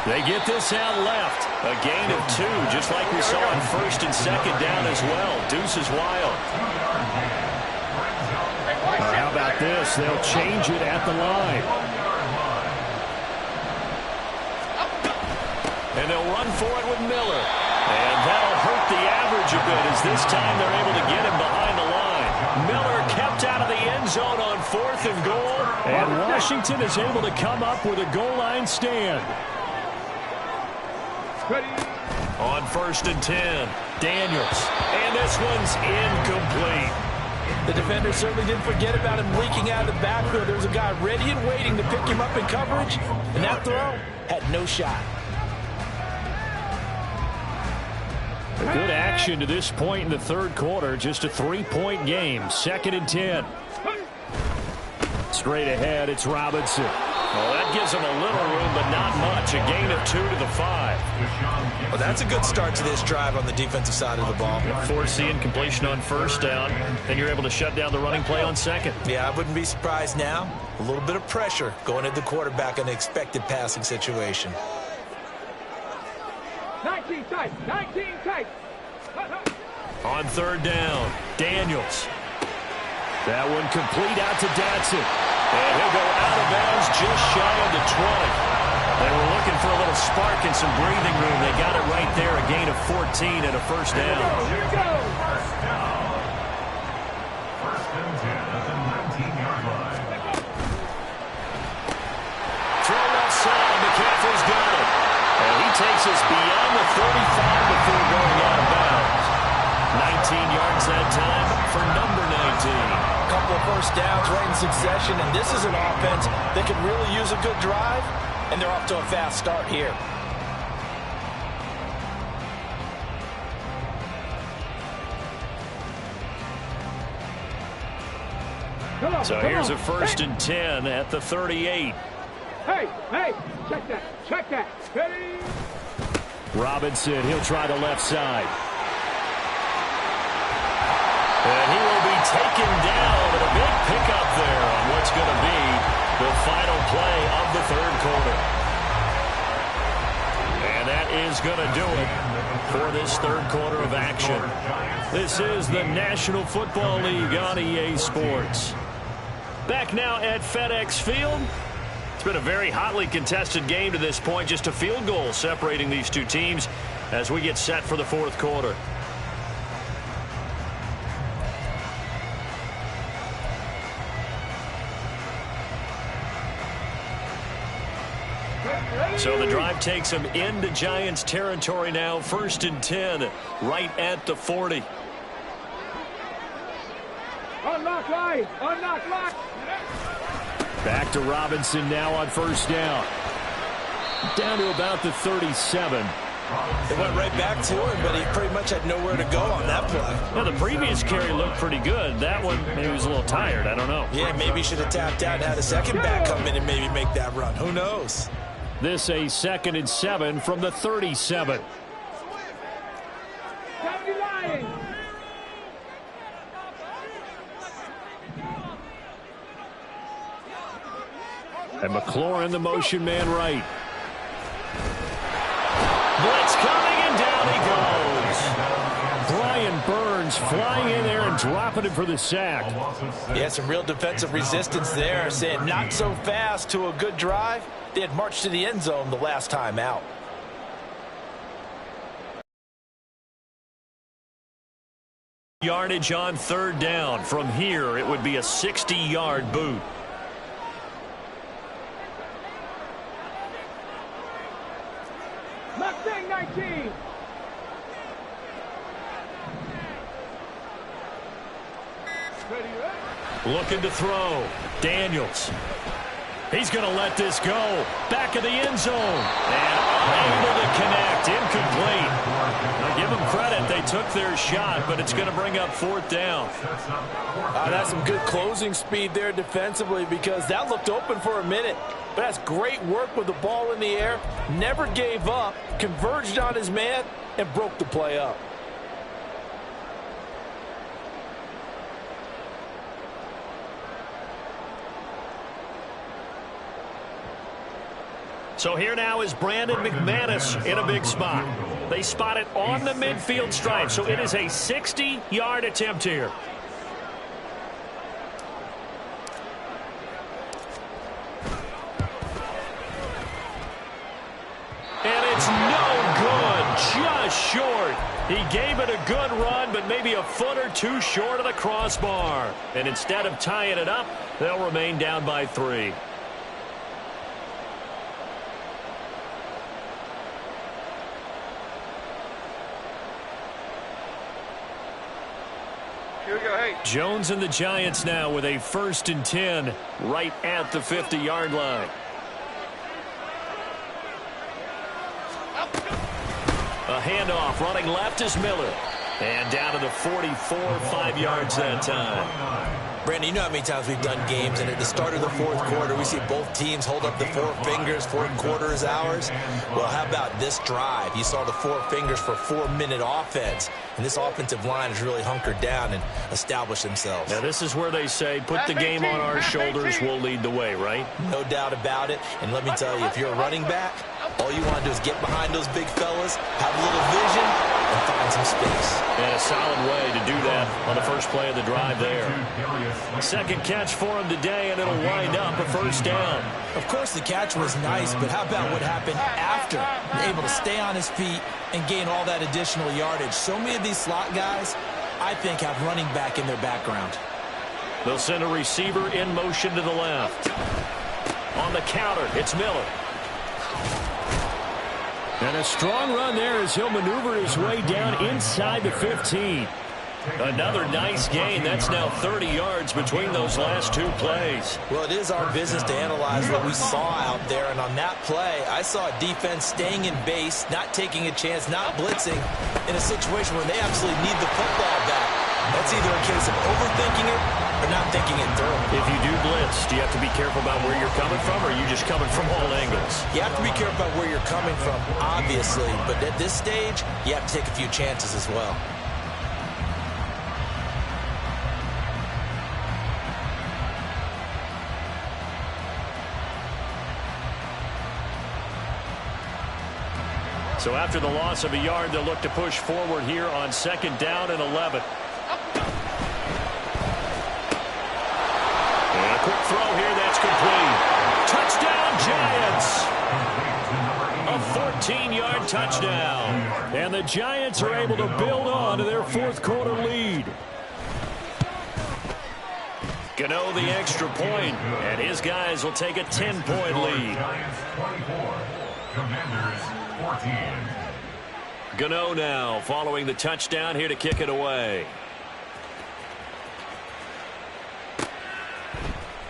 They get this out left. A gain of 2, just like we saw on 1st and 2nd down as well. Deuce is wild. How about this? They'll change it at the line. And they'll run for it with Miller. And that'll hurt the average a bit as this time they're able to get him behind the line. Miller kept out of the end zone on 4th and goal. And Washington is able to come up with a goal line stand. On 1st and 10, Daniels. And this one's incomplete. The defender certainly didn't forget about him leaking out of the backfield. There was a guy ready and waiting to pick him up in coverage, and that throw had no shot. A good action to this point in the 3rd quarter. Just a 3-point game. 2nd and 10. Straight ahead, it's Robinson. Well, that gives them a little room, but not much. A gain of 2 to the 5. Well, that's a good start to this drive on the defensive side of the ball. Force the incompletion on 1st down, and you're able to shut down the running play on 2nd. Yeah, I wouldn't be surprised now. A little bit of pressure going at the quarterback in an expected passing situation. 19 tight, 19 tight. On 3rd down, Daniels. That one complete out to Dotson. And he'll go out of bounds just shy of the 20. They were looking for a little spark and some breathing room. They got it right there, a gain of 14 and a 1st down. Here we go. First and 10 at the 19-yard line. Throw left side. McCaffrey's got it. And he takes us beyond the 35 before going out of bounds. 19 yards that time for number 19. A couple of first downs right in succession, and this is an offense that could really use a good drive, and they're off to a fast start here. So here's a first and 10 at the 38. Hey, check that. Ready? Robinson, he'll try the left side. And he will be taken down at a big pickup there on what's going to be the final play of the third quarter. And that is going to do it for this third quarter of action. This is the National Football League on EA Sports. Back now at FedEx Field. It's been a very hotly contested game to this point. Just a field goal separating these two teams as we get set for the fourth quarter. So the drive takes them into Giants territory now. First and 10 right at the 40. Unlock line. Back to Robinson now on first down. Down to about the 37. It went right back to him, but he pretty much had nowhere to go on that play. Now, the previous carry looked pretty good. That one, maybe he was a little tired. I don't know. Yeah, maybe he should have tapped out and had a second back come in and maybe make that run. Who knows? This a 2nd and 7 from the 37. And McLaurin, the motion man right. Blitz coming, and down he goes. Brian Burns flying in there and dropping him for the sack. Yeah, some real defensive resistance there, saying not so fast to a good drive. They had marched to the end zone the last time out. Yardage on third down. From here, it would be a 60-yard boot. Mustang 19. Looking to throw. Daniels. He's going to let this go. Back of the end zone. And unable to connect. Incomplete. Now give them credit. They took their shot, but it's going to bring up fourth down. That's some good closing speed there defensively, because that looked open for a minute. But that's great work with the ball in the air. Never gave up. Converged on his man and broke the play up. So here now is Brandon McManus in a big spot. They spot it on the midfield stripe, so it is a 60-yard attempt here. And it's no good, just short. He gave it a good run, but maybe a foot or two short of the crossbar. And instead of tying it up, they'll remain down by 3. Jones and the Giants now with a 1st and 10 right at the 50-yard line. A handoff running left is Miller. And down to the 44, 5 yards that time. Brandon, you know how many times we've done games, and at the start of the fourth quarter, we see both teams hold up the 4 fingers, fourth quarter is ours. Well, how about this drive? You saw the 4 fingers for 4-minute offense, and this offensive line has really hunkered down and established themselves. Now, this is where they say, put the game on our shoulders, we'll lead the way, right? No doubt about it, and let me tell you, if you're a running back, all you want to do is get behind those big fellas, have a little vision, and find some space. And a solid way to do that on the first play of the drive there. Second catch for him today, and it'll wind up a 1st down. Of course, the catch was nice, but how about what happened after? Able to stay on his feet and gain all that additional yardage. So many of these slot guys, I think, have running back in their background. They'll send a receiver in motion to the left. On the counter, it's Miller. And a strong run there as he'll maneuver his way down inside the 15. Another nice gain. That's now 30 yards between those last two plays. Well, it is our business to analyze what we saw out there. And on that play, I saw a defense staying in base, not taking a chance, not blitzing in a situation where they absolutely need the football back. That's either a case of overthinking it or not thinking it through. If you do blitz, do you have to be careful about where you're coming from, or are you just coming from all angles? You have to be careful about where you're coming from, obviously. But at this stage, you have to take a few chances as well. So after the loss of a yard, they'll look to push forward here on 2nd down and 11. And a quick throw here, that's complete. Touchdown, Giants! A 14-yard touchdown. And the Giants are able to build on to their fourth-quarter lead. Gano the extra point, and his guys will take a 10-point lead. Giants 24, Commanders 14. Gano now following the touchdown here to kick it away.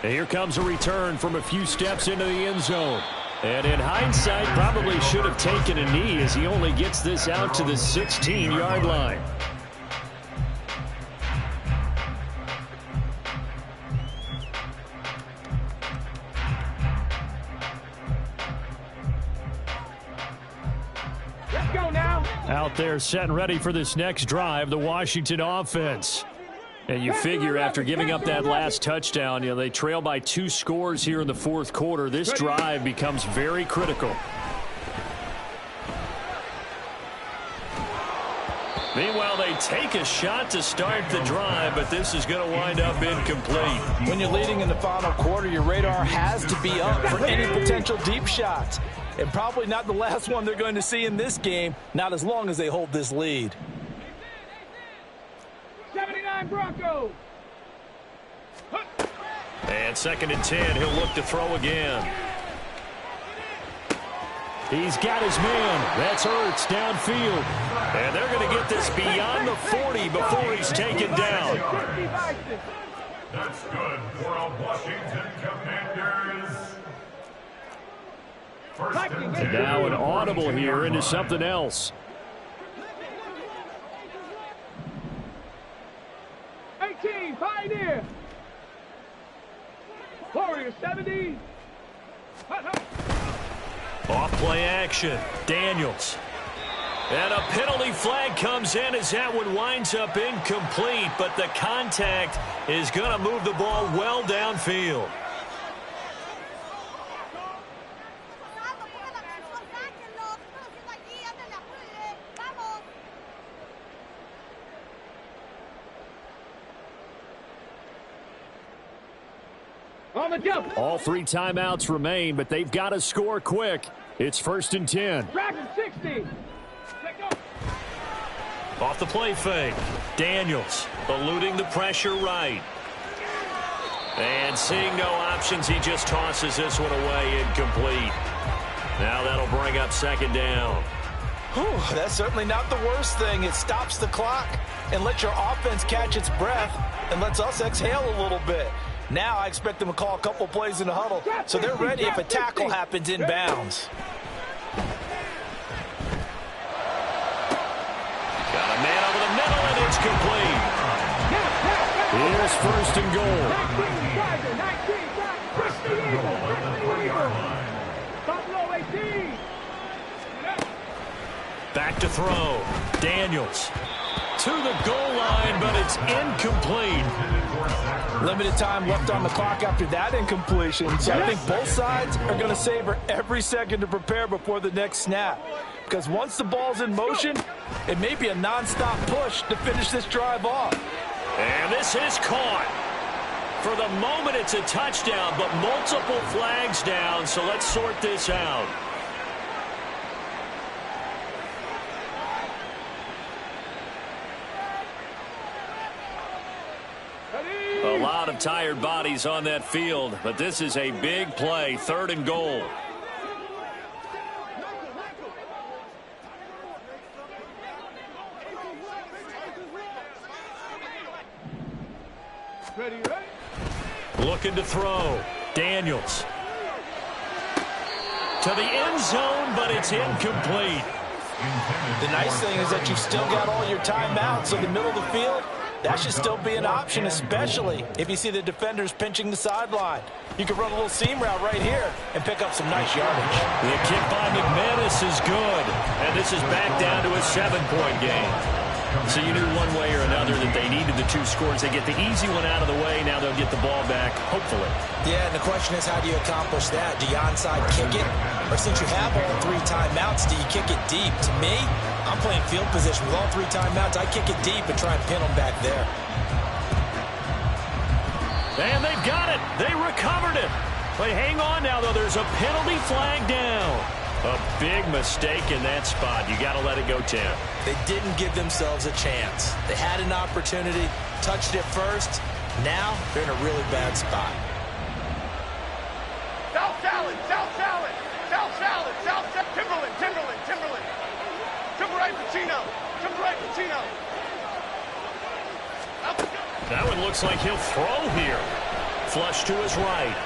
And here comes a return from a few steps into the end zone. And in hindsight, probably should have taken a knee as he only gets this out to the 16-yard line. Let's go now. Out there set and ready for this next drive, the Washington offense. And you figure after giving up that last touchdown, you know, they trail by 2 scores here in the fourth quarter. This drive becomes very critical. Meanwhile, they take a shot to start the drive, but this is going to wind up incomplete. When you're leading in the final quarter, your radar has to be up for any potential deep shots. And probably not the last one they're going to see in this game, not as long as they hold this lead. 79 Broncos. And 2nd and 10, he'll look to throw again. He's got his man. That's Ertz downfield. And they're going to get this beyond the 40 before he's taken down. That's good for a Washington Commanders. And now an audible here into something else. 18, Pioneer. Warrior 70. Off play action. Daniels. And a penalty flag comes in as that one winds up incomplete, but the contact is going to move the ball well downfield. On the jump. All 3 timeouts remain, but they've got to score quick. It's 1st and 10. Dragon 60. Off the play fake. Daniels eluding the pressure right. And seeing no options, he just tosses this one away incomplete. Now that'll bring up 2nd down. Whew, that's certainly not the worst thing. It stops the clock and lets your offense catch its breath and lets us exhale a little bit. Now I expect them to call a couple plays in the huddle so they're ready if a tackle happens inbounds. Got a man over the middle, and it's complete. Here's 1st and goal. 19, 18. Back to throw. Daniels to the goal line, but it's incomplete. Limited time left on the clock after that incompletion. So I think both sides are going to savor every second to prepare before the next snap. Because once the ball's in motion, it may be a nonstop push to finish this drive off. And this is caught. For the moment, it's a touchdown, but multiple flags down, so let's sort this out. A lot lot of tired bodies on that field, but this is a big play, 3rd and goal. Looking to throw. Daniels. To the end zone, but it's incomplete. The nice thing is that you've still got all your timeouts, so the middle of the field, that should still be an option, especially if you see the defenders pinching the sideline. You can run a little seam route right here and pick up some nice yardage. The kick by McManus is good, and this is back down to a 7-point game. So you knew one way or another that they needed the 2 scores. They get the easy one out of the way. Now they'll get the ball back, hopefully. Yeah, and the question is, how do you accomplish that? Do you onside kick it? Or since you have all 3 timeouts, do you kick it deep? To me, I'm playing field position with all 3 timeouts. I kick it deep and try and pin them back there. And they've got it. They recovered it. But hang on now, though. There's a penalty flag down. A big mistake in that spot. You got to let it go, Tim. They didn't give themselves a chance. They had an opportunity, touched it first. Now they're in a really bad spot. South salad, South salad, South salad, South salad. Timberland, Timberland, Timberland. Timber right Pacino, Timber right Pacino. That one looks like he'll throw here. Flush to his right.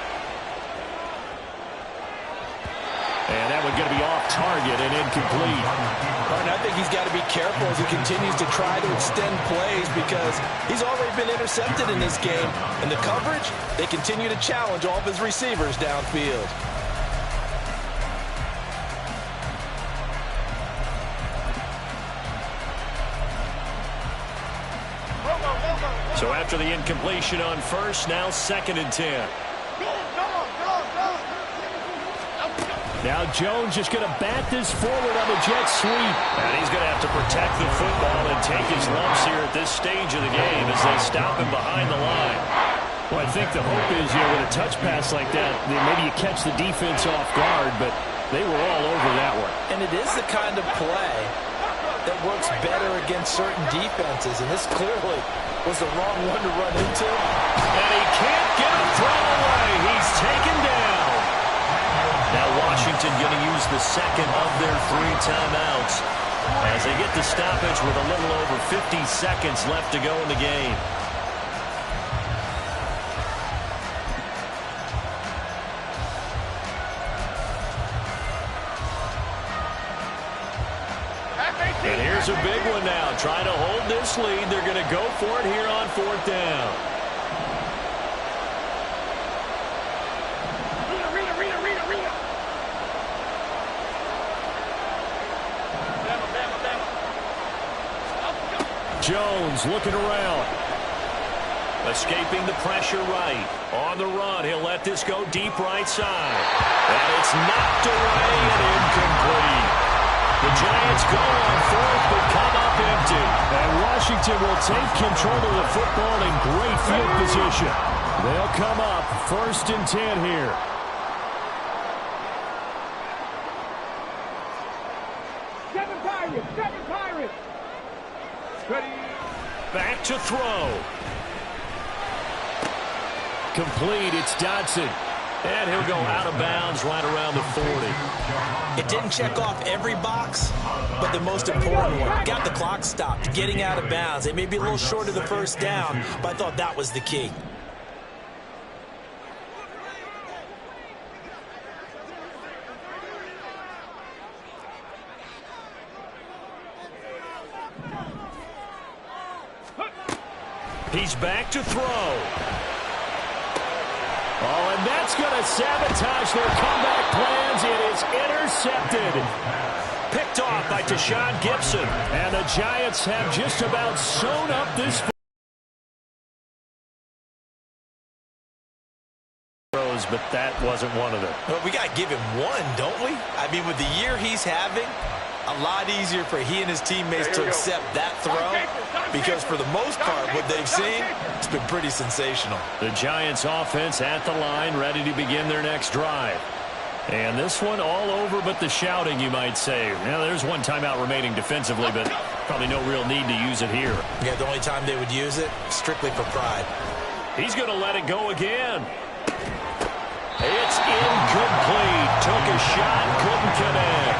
And that one's going to be off target and incomplete. And I think he's got to be careful as he continues to try to extend plays because he's already been intercepted in this game. And the coverage, they continue to challenge all of his receivers downfield. So after the incompletion on first, now 2nd and 10. Now Jones just going to bat this forward on the jet sweep. And he's going to have to protect the football and take his lumps here at this stage of the game as they stop him behind the line. Well, I think the hope is, with a touch pass like that, maybe you catch the defense off guard, but they were all over that one. And it is the kind of play that works better against certain defenses, and this clearly was the wrong one to run into. And he can't get a throw away. He's taken down. Now Washington going to use the 2nd of their 3 timeouts as they get the stoppage with a little over 50 seconds left to go in the game. And here's a big one now. Trying to hold this lead. They're going to go for it here on 4th down. Jones looking around. Escaping the pressure right. On the run, he'll let this go deep right side. And it's knocked away and incomplete. The Giants go on 4th, but come up empty. And Washington will take control of the football in great field position. They'll come up 1st and 10 here. Seven Pirates. Ready. Back to throw. Complete, it's Dodson. And he'll go out of bounds right around the 40. It didn't check off every box, but the most important one. Got the clock stopped, getting out of bounds. It may be a little short of the 1st down, but I thought that was the key. He's back to throw. Oh, and that's going to sabotage their comeback plans. It is intercepted. Picked off by Tashawn Gibson. And the Giants have just about sewn up this. But that wasn't one of them. Well, we got to give him one, don't we? I mean, with the year he's having, a lot easier for he and his teammates to accept that throw because for the most part, what they've seen, it's been pretty sensational. The Giants offense at the line, ready to begin their next drive. And this one all over but the shouting, you might say. Now, there's one timeout remaining defensively, but probably no real need to use it here. Yeah, the only time they would use it, strictly for pride. He's going to let it go again. It's incomplete. Took a shot, couldn't connect.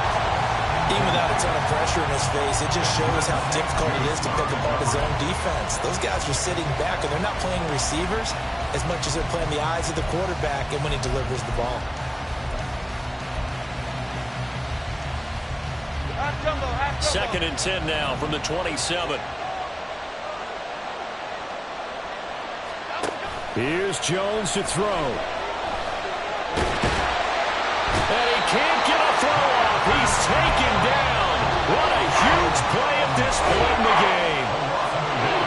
Even without a ton of pressure in his face, it just shows how difficult it is to pick apart his own defense. Those guys are sitting back, and they're not playing receivers as much as they're playing the eyes of the quarterback and when he delivers the ball. Second and 10 now from the 27. Here's Jones to throw. And he can't get a throw off. He's taken down. What a huge play at this point in the game.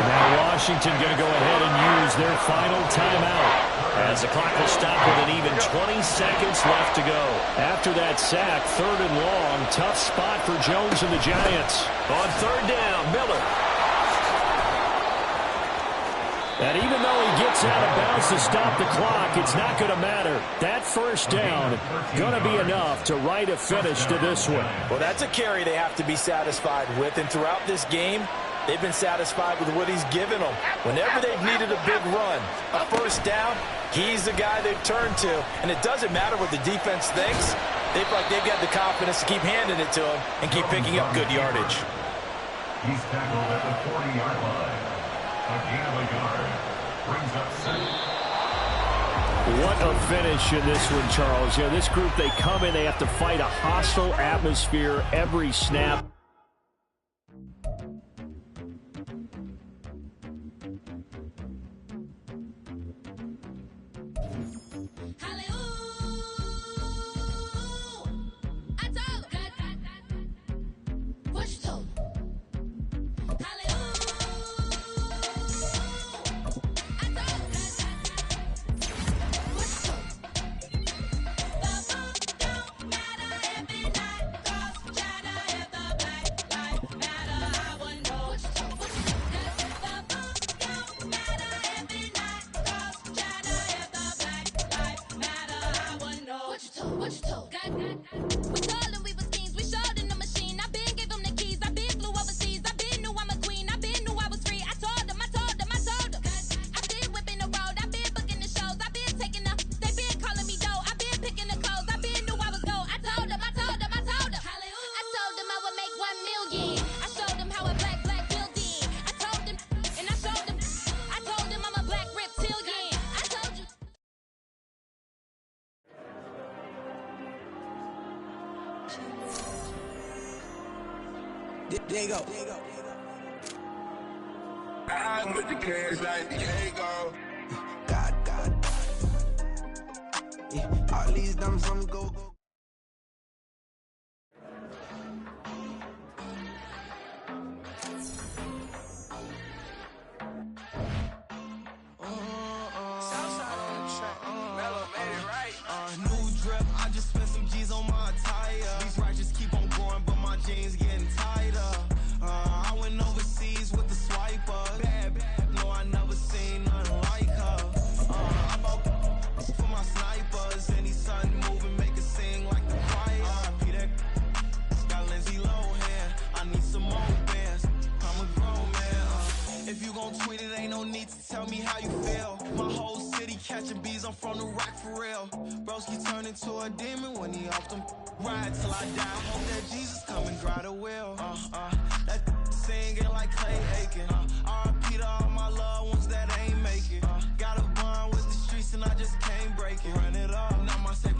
Now Washington going to go ahead and use their final timeout. As the clock will stop with an even 20 seconds left to go. After that sack, 3rd and long, tough spot for Jones and the Giants. On 3rd down, Miller. And even though he gets out of bounds to stop the clock, it's not going to matter. That 1st down going to be enough to write a finish to this one. Well, that's a carry they have to be satisfied with. And throughout this game, they've been satisfied with what he's given them. Whenever they've needed a big run, a 1st down, he's the guy they've turned to. And it doesn't matter what the defense thinks. They feel like they've got the confidence to keep handing it to him and keep picking up good yardage. He's tackled at the 40-yard line. A gain of a yard. Brings up 7. What a finish in this one, Charles. You know, this group, they come in, they have to fight a hostile atmosphere every snap. There you go. I put the cash like Diego. God. Yeah, all these dumb some go. New drip, I just spent some G's on my attire. These righteous keep on going, but my jeans getting tighter. I went overseas with the swiper. Bad, no, I never seen nothing like her. I bought for my snipers. Any sun moving, make it sing like the choir. Peter got Lindsay Lohan. I need some more bands. I'm a grown man. If you gon' tweet it, ain't no need to tell me how you feel. My whole city catching bees, I'm from the rock for real. Broski turn into a demon when he off them. Ride till I die. Hope that Jesus come and dry the wheel. That singing like Clay Aiken.